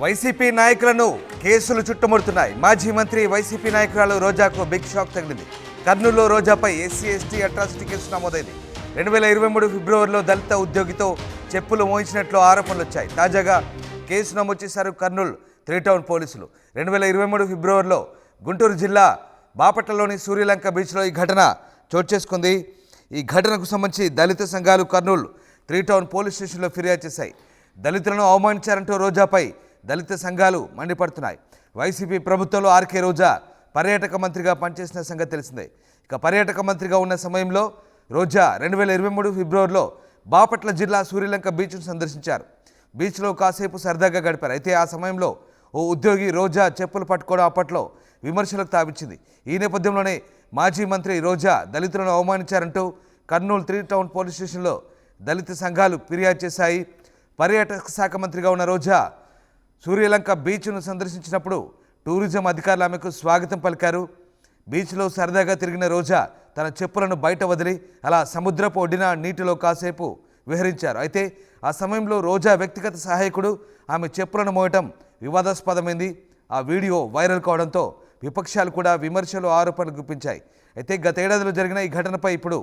YCP నాయకులను కేసులు చుట్టుముడుతున్నాయి. మాజీ మంత్రి వైసీపీ నాయకురాలు రోజాకు బిగ్ షాక్ తగిలింది. కర్నూలులో రోజాపై ఎస్సీ ఎస్టీ అట్రాసిటీ కేసు నమోదైంది. 2023 ఫిబ్రవరిలో దళిత ఉద్యోగితో చెప్పులు మోయించినట్లు ఆరోపణలు వచ్చాయి. తాజాగా కేసు నమోదు చేశారు కర్నూలు 3 టౌన్ పోలీసులు. 2023 ఫిబ్రవరిలో గుంటూరు జిల్లా బాపట్లలోని సూర్యలంక బీచ్లో ఈ ఘటన చోటు చేసుకుంది. ఈ ఘటనకు సంబంధించి దళిత సంఘాలు కర్నూలు 3 టౌన్ పోలీస్ స్టేషన్లో ఫిర్యాదు చేశాయి. దళితులను అవమానించారంటూ రోజాపై దళిత సంఘాలు మండిపడుతున్నాయి. వైసీపీ ప్రభుత్వంలో ఆర్కే రోజా పర్యాటక మంత్రిగా పనిచేసిన సంగతి తెలిసిందే. ఇక పర్యాటక మంత్రిగా ఉన్న సమయంలో రోజా 2023 ఫిబ్రవరిలో బాపట్ల జిల్లా సూర్యలంక బీచ్ను సందర్శించారు. బీచ్లో కాసేపు సరదాగా గడిపారు. అయితే ఆ సమయంలో ఓ ఉద్యోగి రోజా చెప్పులు పట్టుకోవడం అప్పట్లో విమర్శలకు తావిచ్చింది. ఈ నేపథ్యంలోనే మాజీ మంత్రి రోజా దళితులను అవమానించారంటూ కర్నూలు 3 టౌన్ పోలీస్ స్టేషన్లో దళిత సంఘాలు ఫిర్యాదు చేశాయి. పర్యాటక శాఖ మంత్రిగా ఉన్న రోజా సూర్యలంక బీచ్ను సందర్శించినప్పుడు టూరిజం అధికారులు ఆమెకు స్వాగతం పలికారు. బీచ్లో సరదాగా తిరిగిన రోజా తన చెప్పులను బయట వదిలి అలా సముద్రపు ఒడ్డిన నీటిలో కాసేపు విహరించారు. అయితే ఆ సమయంలో రోజా వ్యక్తిగత సహాయకుడు ఆమె చెప్పులను మోయటం వివాదాస్పదమైంది. ఆ వీడియో వైరల్ కావడంతో విపక్షాలు కూడా విమర్శలు ఆరోపణలు గుప్పించాయి. అయితే గతేడాదిలో జరిగిన ఈ ఘటనపై ఇప్పుడు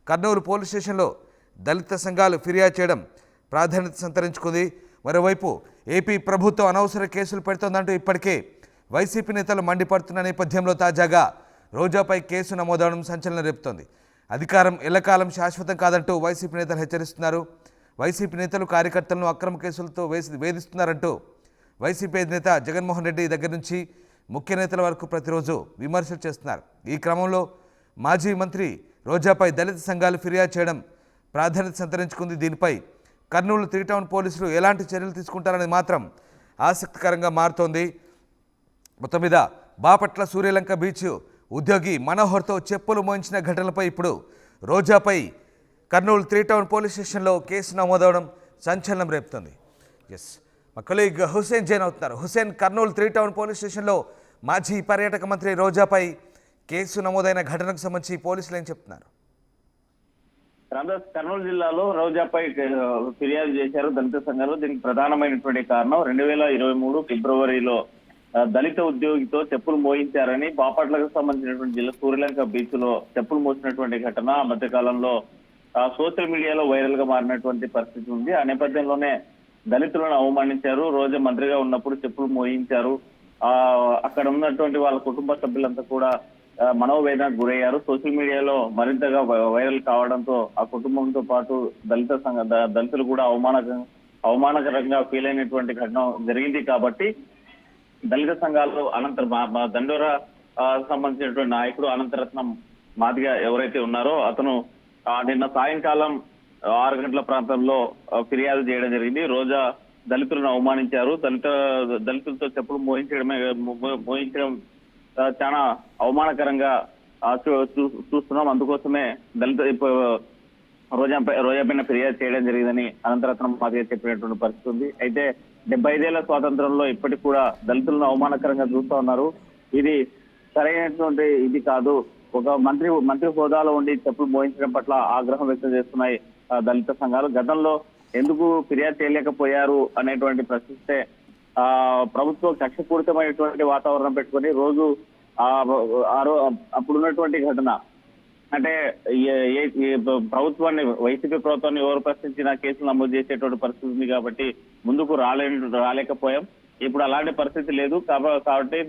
కర్నూలు పోలీస్ స్టేషన్లో దళిత సంఘాలు ఫిర్యాదు చేయడం ప్రాధాన్యత సంతరించుకుంది. మరోవైపు ఏపీ ప్రభుత్వం అనవసర కేసులు పెడుతోందంటూ ఇప్పటికే వైసీపీ నేతలు మండిపడుతున్న నేపథ్యంలో తాజాగా రోజాపై కేసు నమోదవడం సంచలనం రేపుతోంది. అధికారం ఎల్లకాలం శాశ్వతం కాదంటూ వైసీపీ నేతలు హెచ్చరిస్తున్నారు. వైసీపీ నేతలు కార్యకర్తలను అక్రమ కేసులతో వేధిస్తున్నారంటూ వైసీపీ అధినేత జగన్మోహన్ రెడ్డి దగ్గర నుంచి ముఖ్య నేతల వరకు ప్రతిరోజు విమర్శలు చేస్తున్నారు. ఈ క్రమంలో మాజీ మంత్రి రోజాపై దళిత సంఘాలు ఫిర్యాదు చేయడం ప్రాధాన్యత సంతరించుకుంది. దీనిపై కర్నూలు 3 టౌన్ పోలీసులు ఎలాంటి చర్యలు తీసుకుంటారనేది మాత్రం ఆసక్తికరంగా మారుతోంది. మొత్తం మీద బాపట్ల సూర్యలంక బీచ్ ఉద్యోగి మనోహర్తో చెప్పులు మోయించిన ఘటనలపై ఇప్పుడు రోజాపై కర్నూలు 3 టౌన్ పోలీస్ స్టేషన్లో కేసు నమోదవడం సంచలనం రేపుతుంది. ఎస్, మా కొలీగ్ హుసేన్ జైన్ అవుతున్నారు. హుసేన్, కర్నూలు 3 టౌన్ పోలీస్ స్టేషన్లో మాజీ పర్యాటక మంత్రి రోజాపై కేసు నమోదైన ఘటనకు సంబంధించి పోలీసులు ఏం చెప్తున్నారు? కర్నూలు జిల్లాలో రోజాపై ఫిర్యాదు చేశారు దళిత సంఘాలు. దీనికి ప్రధానమైనటువంటి కారణం 2023 ఫిబ్రవరిలో దళిత ఉద్యోగితో చెప్పులు మోయించారని బాపట్లకు సంబంధించినటువంటి జిల్లా సూర్యలంక బీచ్ లో చెప్పులు మోసినటువంటి ఘటన ఆ మధ్య కాలంలో సోషల్ మీడియాలో వైరల్ గా మారినటువంటి పరిస్థితి ఉంది. ఆ నేపథ్యంలోనే దళితులను అవమానించారు. రోజా మంత్రిగా ఉన్నప్పుడు చెప్పులు మోయించారు. అక్కడ ఉన్నటువంటి వాళ్ళ కుటుంబ సభ్యులంతా కూడా మనోవేదనకు గురయ్యారు. సోషల్ మీడియాలో మరింతగా వైరల్ కావడంతో ఆ కుటుంబంతో పాటు దళితులు కూడా అవమానకరంగా ఫీల్ అయినటువంటి ఘటన జరిగింది. కాబట్టి దళిత సంఘాలు దండోరా సంబంధించినటువంటి నాయకుడు అనంతరత్నం మాదిగ ఎవరైతే ఉన్నారో అతను నిన్న సాయంకాలం 6 గంటల ప్రాంతంలో ఫిర్యాదు చేయడం జరిగింది. రోజా దళితులను అవమానించారు. దళితులతో చెప్పులు మోయించడం చాలా అవమానకరంగా చూస్తున్నాం. అందుకోసమే రోజా పైన ఫిర్యాదు చేయడం జరిగిందని అనంతరత్నం మాదిగ చెప్పినటువంటి పరిస్థితి ఉంది. అయితే 75 ఏళ్ల స్వాతంత్రంలో ఇప్పటికి కూడా దళితులను అవమానకరంగా చూస్తూ ఉన్నారు. ఇది సరైనటువంటి ఇది కాదు. ఒక మంత్రి హోదాలో ఉండి చెప్పులు మోయించడం పట్ల ఆగ్రహం వ్యక్తం చేస్తున్నాయి దళిత సంఘాలు. గతంలో ఎందుకు ఫిర్యాదు చేయలేకపోయారు అనేటువంటి ప్రశ్నిస్తే ప్రభుత్వం కక్షపూరితమైనటువంటి వాతావరణం పెట్టుకొని రోజు అప్పుడున్నటువంటి ఘటన అంటే ప్రభుత్వాన్ని వైసీపీ ప్రభుత్వాన్ని ఎవరు ప్రశ్నించినా కేసులు నమోదు చేసేటువంటి పరిస్థితి ఉంది. కాబట్టి ముందుకు రాలేకపోయాం. ఇప్పుడు అలాంటి పరిస్థితి లేదు. కాబట్టి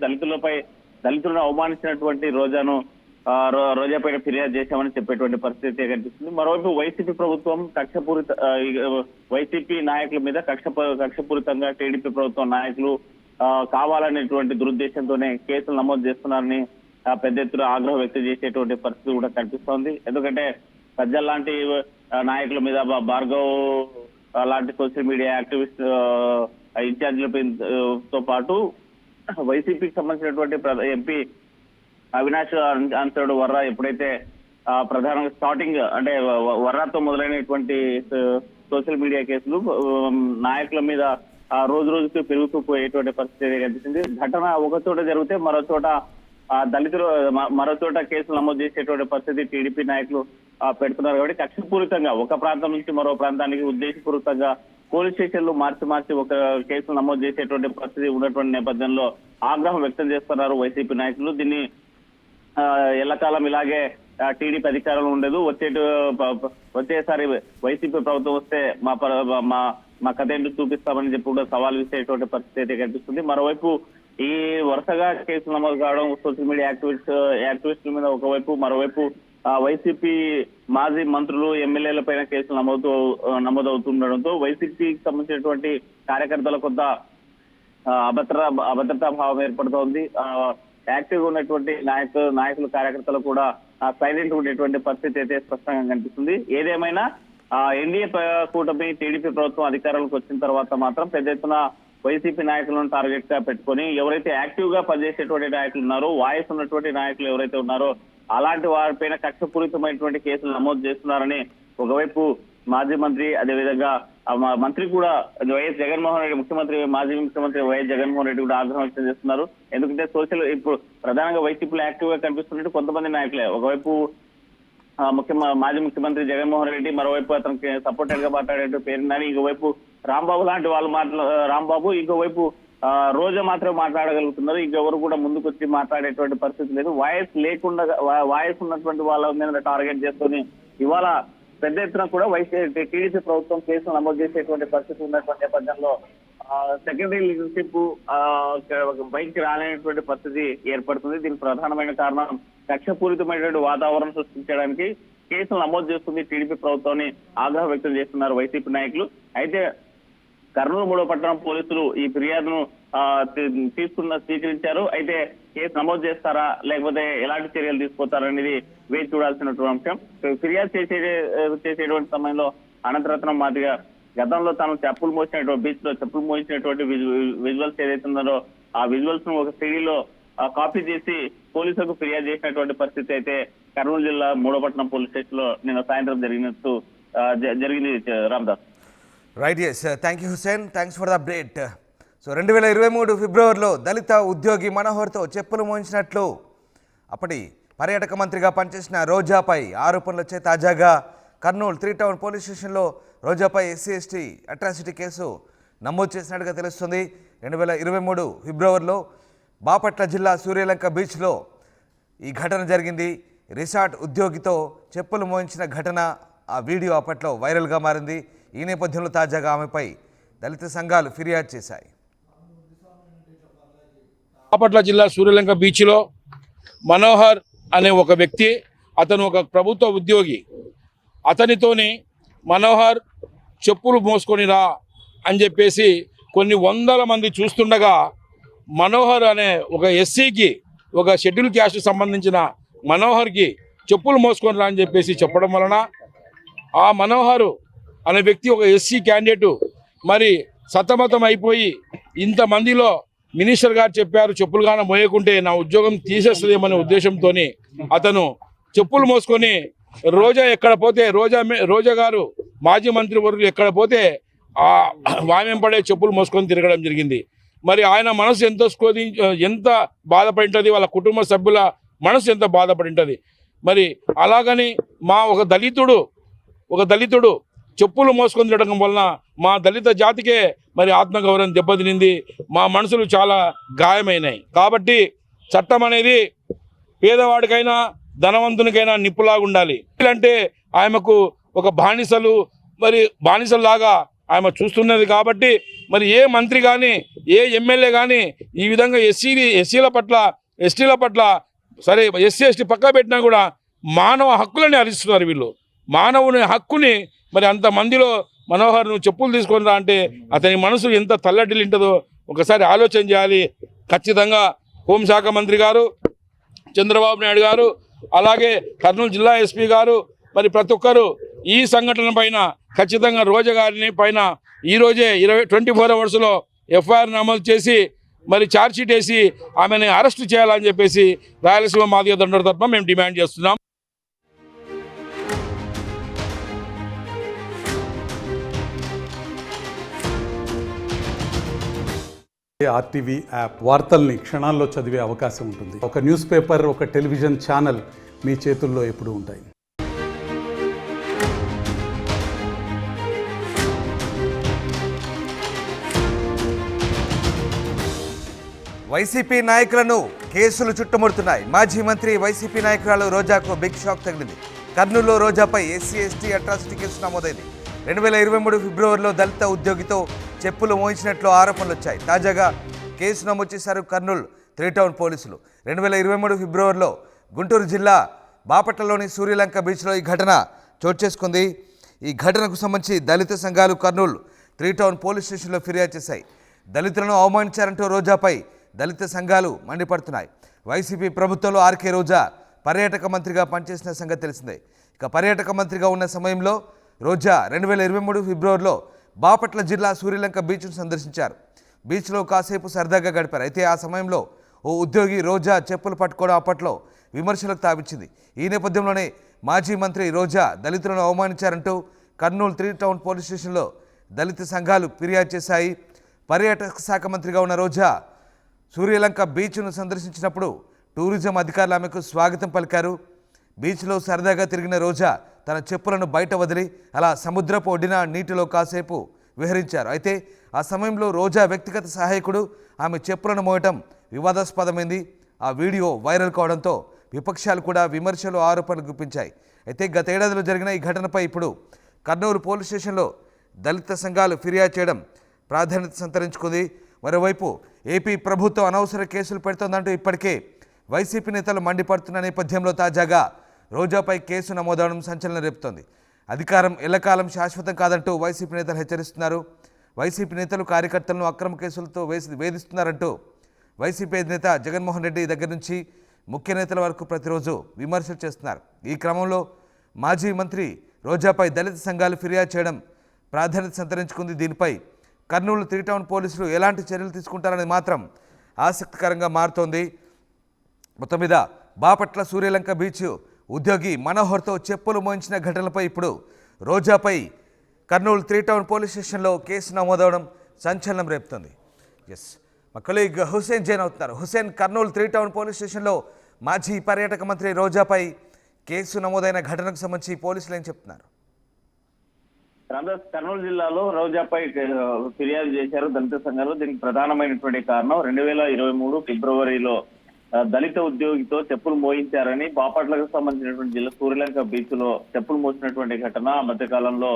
దళితులను అవమానించినటువంటి రోజా పైన ఫిర్యాదు చేశామని చెప్పేటువంటి పరిస్థితి కనిపిస్తుంది. మరోవైపు వైసీపీ ప్రభుత్వం వైసీపీ నాయకుల మీద కక్షపూరితంగా టీడీపీ ప్రభుత్వం నాయకులు కావాలనేటువంటి దురుద్దేశంతోనే కేసులు నమోదు చేస్తున్నారని పెద్ద ఎత్తున ఆగ్రహం వ్యక్తం చేసేటువంటి పరిస్థితి కూడా కనిపిస్తోంది. ఎందుకంటే సజ్జల్ లాంటి నాయకుల మీద, భార్గవ్ లాంటి సోషల్ మీడియా యాక్టివిస్ట్ ఇన్ఛార్జీలతో పాటు వైసీపీకి సంబంధించినటువంటి ఎంపీ అవినాష్ అన్సర్డ్ వర్రా ఎప్పుడైతే ప్రధానంగా స్టార్టింగ్ అంటే వర్రాతో మొదలైనటువంటి సోషల్ మీడియా కేసులు నాయకుల మీద రోజు రోజుకి పెరుగుతూ పోయేటువంటి పరిస్థితి కనిపిస్తుంది. ఘటన ఒక చోట జరిగితే మరో చోట దళితులు మరో చోట కేసులు నమోదు చేసేటువంటి పరిస్థితి టీడీపీ నాయకులు పెడుతున్నారు. కాబట్టి కక్షపూరితంగా ఒక ప్రాంతం నుంచి మరో ప్రాంతానికి ఉద్దేశపూర్వకంగా పోలీస్ స్టేషన్లు మార్చి ఒక కేసులు నమోదు చేసేటువంటి పరిస్థితి ఉన్నటువంటి నేపథ్యంలో ఆగ్రహం వ్యక్తం చేస్తున్నారు వైసీపీ నాయకులు. దీన్ని ఎల్లకాలం ఇలాగే టీడీపీ అధికారంలో ఉండదు, వచ్చేసారి వైసీపీ ప్రభుత్వం వస్తే మా కథ ఏంటో చూపిస్తామని చెప్పి కూడా సవాల్ విసేటువంటి పరిస్థితి అయితే కనిపిస్తుంది. మరోవైపు ఈ వరుసగా కేసులు నమోదు కావడం సోషల్ మీడియా యాక్టివిస్టుల మీద ఒకవైపు, మరోవైపు వైసీపీ మాజీ మంత్రులు ఎమ్మెల్యేల పైన కేసులు నమోదవుతుండడంతో వైసీపీకి సంబంధించినటువంటి కార్యకర్తల కొంత అభద్రతా భావం ఏర్పడుతోంది. యాక్టివ్ గా ఉన్నటువంటి నాయకులు కార్యకర్తలు కూడా సైలెంట్ ఉండేటువంటి పరిస్థితి అయితే స్పష్టంగా కనిపిస్తుంది. ఏదేమైనా ఎన్డీఏ కూటమి టీడీపీ ప్రభుత్వం అధికారంలోకి వచ్చిన తర్వాత మాత్రం పెద్ద ఎత్తున వైసీపీ నాయకులను టార్గెట్ గా పెట్టుకొని ఎవరైతే యాక్టివ్ గా పనిచేసేటువంటి నాయకులు ఉన్నారో, వాయిస్ ఉన్నటువంటి నాయకులు ఎవరైతే ఉన్నారో అలాంటి వారిపైన కక్షపూరితమైనటువంటి కేసులు నమోదు చేస్తున్నారని ఒకవైపు మాజీ మంత్రి, అదేవిధంగా మంత్రి కూడా వైఎస్ జగన్మోహన్ రెడ్డి, మాజీ ముఖ్యమంత్రి వైఎస్ జగన్మోహన్ రెడ్డి కూడా ఆగ్రహం వ్యక్తం చేస్తున్నారు. ఎందుకంటే ఇప్పుడు ప్రధానంగా వైసీపీలో యాక్టివ్ గా కనిపిస్తున్నట్టు కొంతమంది నాయకులే. ఒకవైపు మాజీ ముఖ్యమంత్రి జగన్మోహన్ రెడ్డి, మరోవైపు అతనికి సపోర్టెడ్ గా మాట్లాడే పేరు నాని, ఇంకోవైపు రాంబాబు లాంటి వాళ్ళు రాంబాబు, ఇంకోవైపు రోజా మాత్రమే మాట్లాడగలుగుతున్నారు. ఇంకెవరు కూడా ముందుకు వచ్చి మాట్లాడేటువంటి పరిస్థితి లేదు. వాయిస్ ఉన్నటువంటి వాళ్ళ మీద టార్గెట్ చేసుకుని ఇవాళ పెద్ద ఎత్తున కూడా టీడీపీ ప్రభుత్వం కేసులు నమోదు చేసేటువంటి పరిస్థితి ఉన్నటువంటి నేపథ్యంలో సెకండరీ లీడర్షిప్ బయటికి రాలేనటువంటి పరిస్థితి ఏర్పడుతుంది. దీనికి ప్రధానమైన కారణం కక్షపూరితమైనటువంటి వాతావరణం సృష్టించడానికి కేసులు నమోదు చేస్తుంది టీడీపీ ప్రభుత్వాన్ని ఆగ్రహం వ్యక్తం చేస్తున్నారు వైసీపీ నాయకులు. అయితే కర్నూలు 3వ పట్టణం పోలీసులు ఈ ఫిర్యాదును స్వీకరించారు. అయితే కేసు నమోదు చేస్తారా లేకపోతే ఎలాంటి చర్యలు తీసుకుంటారనేది వేచి చూడాల్సినటువంటి అంశం. ఫిర్యాదు చేసేటువంటి సమయంలో అనంతరత్నం మాదిగా గతంలో తాను బీచ్ లో చెప్పులు మోయించినటువంటి విజువల్స్ ఏదైతే ఉన్నారో ఆ విజువల్స్ ను ఒక సిడీలో కాపీ చేసి పోలీసులకు ఫిర్యాదు చేసినటువంటి పరిస్థితి అయితే కర్నూలు జిల్లా 3వ పట్టణం పోలీస్ స్టేషన్ లో నిన్న సాయంత్రం జరిగింది. Ramadas. Right, yes, thank you Hussain, thanks for the update. So 2023 ఫిబ్రవరిలో దళిత ఉద్యోగి మనోహర్తో చెప్పులు మోయించినట్లు అప్పటి పర్యాటక మంత్రిగా పనిచేసిన రోజాపై ఆరోపణలు వచ్చే తాజాగా కర్నూలు 3 టౌన్ పోలీస్ స్టేషన్లో రోజాపై SC/ST అట్రాసిటీ కేసు నమోదు చేసినట్టుగా తెలుస్తుంది. 2023 ఫిబ్రవరిలో బాపట్ల జిల్లా సూర్యలంక బీచ్లో ఈ ఘటన జరిగింది. రిసార్ట్ ఉద్యోగితో చెప్పులు మోయించిన ఘటన, ఆ వీడియో అప్పట్లో వైరల్గా మారింది. ఈ నేపథ్యంలో తాజాగా ఆమెపై దళిత సంఘాలు ఫిర్యాదు చేశాయి. బాపట్ల జిల్లా సూర్యలంక బీచ్లో మనోహర్ అనే ఒక వ్యక్తి, అతను ఒక ప్రభుత్వ ఉద్యోగి, అతనితోని మనోహర్ చెప్పులు మోసుకొని రా అని చెప్పేసి కొన్ని వందల మంది చూస్తుండగా మనోహర్ అనే ఒక ఎస్సీకి, ఒక షెడ్యూల్ క్యాస్ట్ సంబంధించిన మనోహర్కి చెప్పులు మోసుకొని రా అని చెప్పేసి చెప్పడం వలన ఆ మనోహర్ అనే వ్యక్తి ఒక ఎస్సీ క్యాండిడేటు మరి సతమతం అయిపోయి ఇంతమందిలో మినిస్టర్ గారు చెప్పారు చెప్పులుగానే మోయకుంటే నా ఉద్యోగం తీసేస్తుందేమనే ఉద్దేశంతో అతను చెప్పులు మోసుకొని రోజా ఎక్కడ పోతే రోజా గారు మాజీ మంత్రి వర్గులు ఎక్కడ పోతే ఆ వామెంపడే చెప్పులు మోసుకొని తిరగడం జరిగింది. మరి ఆయన మనసు ఎంత బాధపడి ఉంటుంది, వాళ్ళ కుటుంబ సభ్యుల మనసు ఎంత బాధపడి ఉంటుంది. మరి అలాగని ఒక దళితుడు చెప్పులు మోసుకొని తిరగడం వలన మా దళిత జాతికే మరి ఆత్మగౌరవం దెబ్బతినింది, మా మనసులు చాలా గాయమైనాయి. కాబట్టి చట్టం అనేది పేదవాడికైనా ధనవంతునికైనా నిప్పులాగా ఉండాలి. అంటే ఆమెకు ఒక బానిసల్లాగా ఆమె చూస్తున్నది. కాబట్టి మరి ఏ మంత్రి కానీ ఏ ఎమ్మెల్యే కానీ ఈ విధంగా ఎస్సీల పట్ల ఎస్టీల పట్ల సరే SC/ST పక్క పెట్టినా కూడా మానవ హక్కులని హరిస్తున్నారు వీళ్ళు. మానవుని హక్కుని మరి అంతమందిలో మనోహర్ను చెప్పులు తీసుకొని రా అంటే అతని మనసు ఎంత తల్లడిల్లింటుందో ఒకసారి ఆలోచన చేయాలి. ఖచ్చితంగా హోంశాఖ మంత్రి గారు చంద్రబాబు నాయుడు గారు, అలాగే కర్నూలు జిల్లా ఎస్పీ గారు, మరి ప్రతి ఒక్కరు ఈ సంఘటన పైన ఖచ్చితంగా రోజా గారిని పైన ఈరోజే 24 అవర్స్లో FIR నమోదు చేసి మరి ఛార్జ్షీట్ వేసి ఆమెను అరెస్ట్ చేయాలని చెప్పేసి రాయలసీమ మాదిగ దండోర తరపున మేము డిమాండ్ చేస్తున్నాం. RTV యాప్ వార్తల్ని క్షణాల్లో చదివే అవకాశం ఉంటుంది. ఒక న్యూస్ పేపర్, ఒక టెలివిజన్ ఛానల్ మీ చేతుల్లో ఎప్పుడూ ఉంటాయి. వైసీపీ నాయకులను కేసులు చుట్టుముడుతున్నాయి. మాజీ మంత్రి వైసీపీ నాయకురాలు రోజాకు బిగ్ షాక్ తగిలింది. కర్నూలులో రోజాపై ఎస్సీ ఎస్టీ అట్రాసిటీ కేసు నమోదైంది. 2023 ఫిబ్రవరిలో దళిత ఉద్యోగితో చెప్పులు మోయించినట్లు ఆరోపణలు వచ్చాయి. తాజాగా కేసు నమోదు చేశారు కర్నూలు 3 టౌన్ పోలీసులు. 2023 ఫిబ్రవరిలో గుంటూరు జిల్లా బాపట్లలోని సూర్యలంక బీచ్లో ఈ ఘటన చోటు చేసుకుంది. ఈ ఘటనకు సంబంధించి దళిత సంఘాలు కర్నూలు 3 టౌన్ పోలీస్ స్టేషన్లో ఫిర్యాదు చేశాయి. దళితులను అవమానించారంటూ రోజాపై దళిత సంఘాలు మండిపడుతున్నాయి. వైసీపీ ప్రభుత్వంలో ఆర్కే రోజా పర్యాటక మంత్రిగా పనిచేసిన సంగతి తెలిసిందే. ఇక పర్యాటక మంత్రిగా ఉన్న సమయంలో రోజా 2023 ఫిబ్రవరిలో బాపట్ల జిల్లా సూర్యలంక బీచ్ను సందర్శించారు. బీచ్లో కాసేపు సరదాగా గడిపారు. అయితే ఆ సమయంలో ఓ ఉద్యోగి రోజా చెప్పులు పట్టుకోవడం అప్పట్లో విమర్శలకు తావిచ్చింది. ఈ నేపథ్యంలోనే మాజీ మంత్రి రోజా దళితులను అవమానించారంటూ కర్నూలు 3 టౌన్ పోలీస్ స్టేషన్లో దళిత సంఘాలు ఫిర్యాదు చేశాయి. పర్యాటక శాఖ మంత్రిగా ఉన్న రోజా సూర్యలంక బీచ్ను సందర్శించినప్పుడు టూరిజం అధికారులు ఆమెకు స్వాగతం పలికారు. బీచ్లో సరదాగా తిరిగిన రోజా తన చెప్పులను బయట వదిలి అలా సముద్రపు ఒడ్డిన నీటిలో కాసేపు విహరించారు. అయితే ఆ సమయంలో రోజా వ్యక్తిగత సహాయకుడు ఆమె చెప్పులను మోయటం వివాదాస్పదమైంది. ఆ వీడియో వైరల్ కావడంతో విపక్షాలు కూడా విమర్శలు ఆరోపణలు గుప్పించాయి. అయితే గత ఏడాదిలో జరిగిన ఈ ఘటనపై ఇప్పుడు కర్నూలు పోలీస్ స్టేషన్లో దళిత సంఘాలు ఫిర్యాదు చేయడం ప్రాధాన్యత సంతరించుకుంది. మరోవైపు ఏపీ ప్రభుత్వం అనవసర కేసులు పెడుతోందంటూ ఇప్పటికే వైసీపీ నేతలు మండిపడుతున్న నేపథ్యంలో తాజాగా రోజాపై కేసు నమోదవడం సంచలనం రేపుతోంది. అధికారం ఎల్లకాలం శాశ్వతం కాదంటూ వైసీపీ నేతలు హెచ్చరిస్తున్నారు. వైసీపీ నేతలు కార్యకర్తలను అక్రమ కేసులతో వేధిస్తున్నారంటూ వైసీపీ నేత జగన్మోహన్ రెడ్డి దగ్గర నుంచి ముఖ్య నేతల వరకు ప్రతిరోజు విమర్శలు చేస్తున్నారు. ఈ క్రమంలో మాజీ మంత్రి రోజాపై దళిత సంఘాలు ఫిర్యాదు చేయడం ప్రాధాన్యత సంతరించుకుంది. దీనిపై కర్నూలు 3 టౌన్ పోలీసులు ఎలాంటి చర్యలు తీసుకుంటారనేది మాత్రం ఆసక్తికరంగా మారుతోంది. మొత్తం మీద బాపట్ల సూర్యలంక బీచ్ ఉద్యోగి మనోహర్తో చెప్పులు మోయించిన ఘటనలపై ఇప్పుడు రోజాపై కర్నూలు 3 టౌన్ పోలీస్ స్టేషన్లో కేసు నమోదవడం సంచలనం రేపుతుంది. ఎస్, మా కొలీగ్ హుసేన్ జైన్ అవుతున్నారు. హుసేన్, కర్నూలు 3 టౌన్ పోలీస్ స్టేషన్లో మాజీ పర్యాటక మంత్రి రోజాపై కేసు నమోదైన ఘటనకు సంబంధించి పోలీసులు ఏం చెప్తున్నారు? కర్నూలు జిల్లాలో రోజాపై ఫిర్యాదు చేశారు దళిత సంఘాలు. దీనికి ప్రధానమైనటువంటి కారణం 2023 ఫిబ్రవరిలో దళిత ఉద్యోగితో చెప్పులు మోయించారని బాపట్లకు సంబంధించినటువంటి జిల్లా సూర్యలంక బీచ్ లో చెప్పులు మోసినటువంటి ఘటన ఆ మధ్య కాలంలో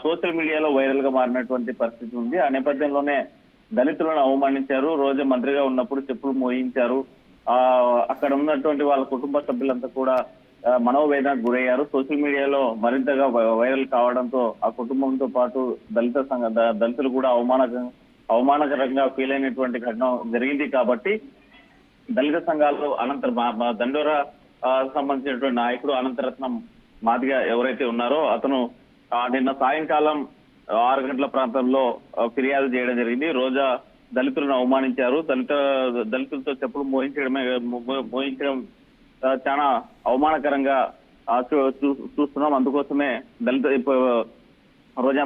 సోషల్ మీడియాలో వైరల్ గా మారినటువంటి పరిస్థితి ఉంది. ఆ నేపథ్యంలోనే దళితులను అవమానించారు. రోజా మంత్రిగా ఉన్నప్పుడు చెప్పులు మోయించారు. అక్కడ ఉన్నటువంటి వాళ్ళ కుటుంబ సభ్యులంతా కూడా మనోవేదనకు గురయ్యారు. సోషల్ మీడియాలో మరింతగా వైరల్ కావడంతో ఆ కుటుంబంతో పాటు దళితులు కూడా అవమానకరంగా ఫీల్ అయినటువంటి ఘటన జరిగింది. కాబట్టి దళిత సంఘాలు దండోరా సంబంధించినటువంటి నాయకుడు అనంతరత్నం మాదిగ ఎవరైతే ఉన్నారో అతను నిన్న సాయంకాలం 6 గంటల ప్రాంతంలో ఫిర్యాదు చేయడం జరిగింది. రోజా దళితులను అవమానించారు, దళితులతో చెప్పులు మోయించడం చాలా అవమానకరంగా చూస్తున్నాం. అందుకోసమే రోజా